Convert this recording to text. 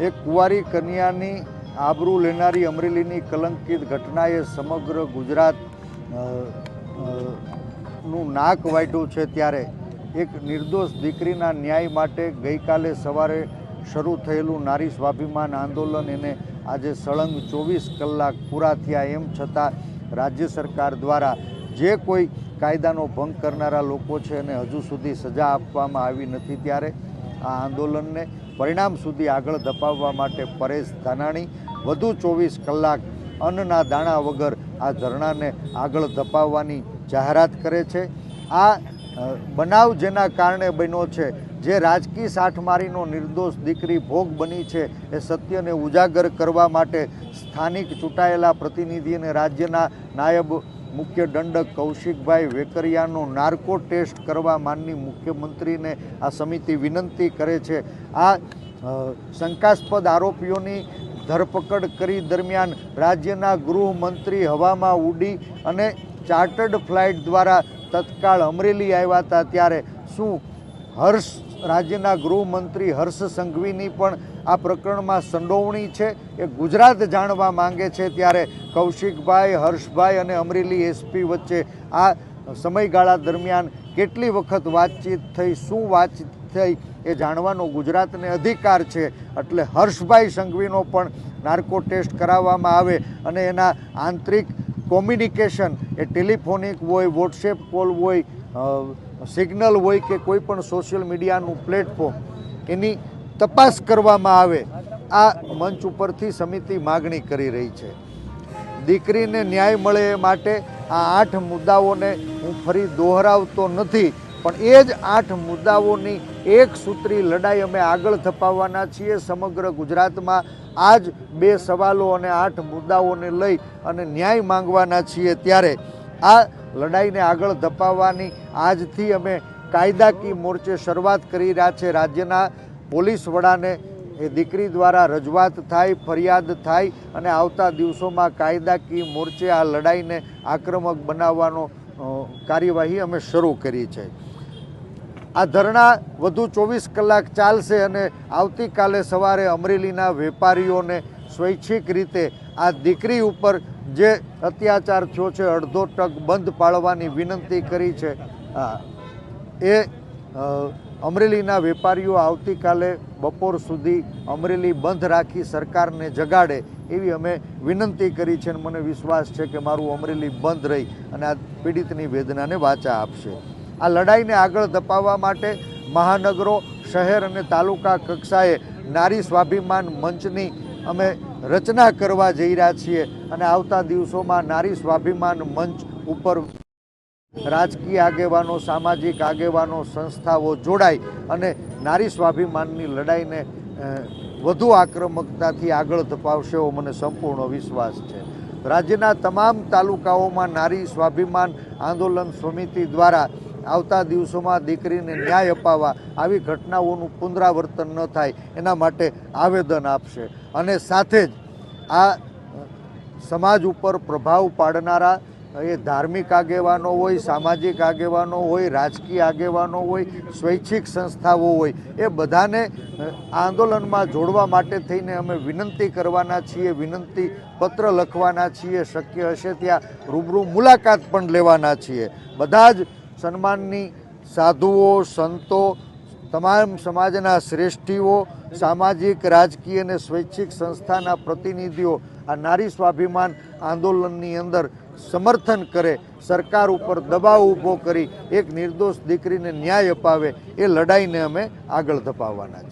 એક કુંવારી કન્યાની આબરૂ લેનારી અમરેલીની કલંકિત ઘટનાએ સમગ્ર ગુજરાત નું નાક વાટ્યું છે। ત્યારે એક નિર્દોષ દીકરીના ન્યાય માટે ગઈકાલે સવારે શરૂ થયેલું નારી સ્વાભિમાન આંદોલન એને આજે સળંગ 24 કલાક પૂરા થયા। એમ છતાં રાજ્ય સરકાર દ્વારા જે કોઈ કાયદાનો ભંગ કરનારા લોકો છે એને હજુ સુધી સજા આપવામાં આવી નથી। ત્યારે આ આંદોલનને પરિણામ સુધી આગળ ધપાવવા માટે પરેશ ધાનાણી વધુ 24 કલાક અન્નના દાણા વગર આ ધરણાને આગળ ધપાવવાની જાહેરાત કરે છે। આ બનાવ જેના કારણે બન્યો છે, જે રાજકીય સાઠમારીનો નિર્દોષ દીકરી ભોગ બની છે, એ સત્યને ઉજાગર કરવા માટે સ્થાનિક ચૂંટાયેલા પ્રતિનિધિ અને રાજ્યના નાયબ મુખ્ય દંડક કૌશિકભાઈ વેકરિયાનો નાર્કો ટેસ્ટ કરવા માનની મુખ્યમંત્રીને આ સમિતિ વિનંતી કરે છે। આ શંકાસ્પદ આરોપીઓની ધરપકડ કરી દરમિયાન રાજ્યના ગૃહમંત્રી હવામાં ઉડી અને ચાર્ટર્ડ ફ્લાઇટ દ્વારા તત્કાળ અમરેલી આવ્યા હતા। ત્યારે શું રાજ્યના ગૃહમંત્રી હર્ષ સંઘવીની પણ આ પ્રકરણમાં સંડોવણી છે, એ ગુજરાત જાણવા માંગે છે। ત્યારે કૌશિકભાઈ, હર્ષભાઈ અને અમરેલી એસપી વચ્ચે આ સમયગાળા દરમિયાન કેટલી વખત વાતચીત થઈ, શું વાતચીત થઈ, એ જાણવાનો ગુજરાતને અધિકાર છે। એટલે હર્ષભાઈ સંઘવીનો પણ નાર્કો ટેસ્ટ કરાવવામાં આવે અને એના આંતરિક કોમ્યુનિકેશન, એ ટેલિફોનિક હોય, વોટ્સએપ કોલ હોય, સિગ્નલ હોય કે કોઈ પણ સોશિયલ મીડિયાનું પ્લેટફોર્મ, એની તપાસ કરવામાં આવે, આ મંચ ઉપરથી સમિતિ માગણી કરી રહી છે। દીકરીને ન્યાય મળે એ માટે આ 8 મુદ્દાઓને હું ફરી દોહરાવતો નથી, પણ એ જ 8 મુદ્દાઓની એક સૂત્રી લડાઈ અમે આગળ ધપાવવાના છીએ। સમગ્ર ગુજરાતમાં આ જ 2 સવાલો અને 8 મુદ્દાઓને લઈ અને ન્યાય માંગવાના છીએ। ત્યારે આ લડાઈને આગળ ધપાવવાની આજથી અમે કાયદાકીય મોરચે શરૂઆત કરી રહ્યા છે। રાજ્યના પોલીસ વડાને એ દીકરી દ્વારા રજૂઆત થાય, ફરિયાદ થાય અને આવતા દિવસોમાં કાયદાકીય મોરચે આ લડાઈને આક્રમક બનાવવાનો કાર્યવાહી અમે શરૂ કરી છે। આ ધરણા વધુ 24 કલાક ચાલશે અને આવતીકાલે સવારે અમરેલીના વેપારીઓને સ્વૈચ્છિક રીતે આ દીકરી ઉપર જે અત્યાચાર થયો છે, અડધો ટક બંધ પાડવાની વિનંતી કરી છે। એ અમરેલીના વેપારીઓ આવતીકાલે બપોર સુધી અમરેલી બંધ રાખી સરકારને જગાડે એવી અમે વિનંતી કરી છે અને મને વિશ્વાસ છે કે મારું અમરેલી બંધ રહી અને આ પીડિતની વેદનાને વાચા આપશે। આ લડાઈને આગળ ધપાવવા માટે મહાનગરો, શહેર અને તાલુકા કક્ષાએ નારી સ્વાભિમાન મંચની અમે રચના કરવા જઈ રહ્યા છીએ અને આવતા દિવસોમાં નારી સ્વાભિમાન મંચ ઉપર રાજકીય આગેવાનો, સામાજિક આગેવાનો, સંસ્થાઓ જોડાઈ અને નારી સ્વાભિમાનની લડાઈને વધુ આક્રમકતાથી આગળ ધપાવશે એવો મને સંપૂર્ણ વિશ્વાસ છે। રાજ્યના તમામ તાલુકાઓમાં નારી સ્વાભિમાન આંદોલન સમિતિ દ્વારા આવતા દિવસોમાં દીકરીને ન્યાય અપાવવા, આવી ઘટનાઓનું પુનરાવર્તન ન થાય એના માટે આવેદન આપશે અને સાથે જ આ સમાજ ઉપર પ્રભાવ પાડનારા એ ધાર્મિક આગેવાનો હોય, સામાજિક આગેવાનો હોય, રાજકીય આગેવાનો હોય, સ્વૈચ્છિક સંસ્થાઓ હોય, એ બધાને આંદોલનમાં જોડવા માટે થઈને અમે વિનંતી કરવાના છીએ, વિનંતી પત્ર લખવાના છીએ, શક્ય હશે ત્યાં રૂબરૂ મુલાકાત પણ લેવાના છીએ। બધા જ સન્માનની સાધુઓ, સંતો, તમામ સમાજના શ્રેષ્ઠીઓ, સામાજિક, રાજકીય અને સ્વૈચ્છિક સંસ્થાના પ્રતિનિધિઓ આ નારી સ્વાભિમાન આંદોલનની અંદર સમર્થન કરે, સરકાર ઉપર દબાવ ઊભો કરી એક નિર્દોષ દીકરીને ન્યાય અપાવે, એ લડાઈને અમે આગળ ધપાવવાના છીએ।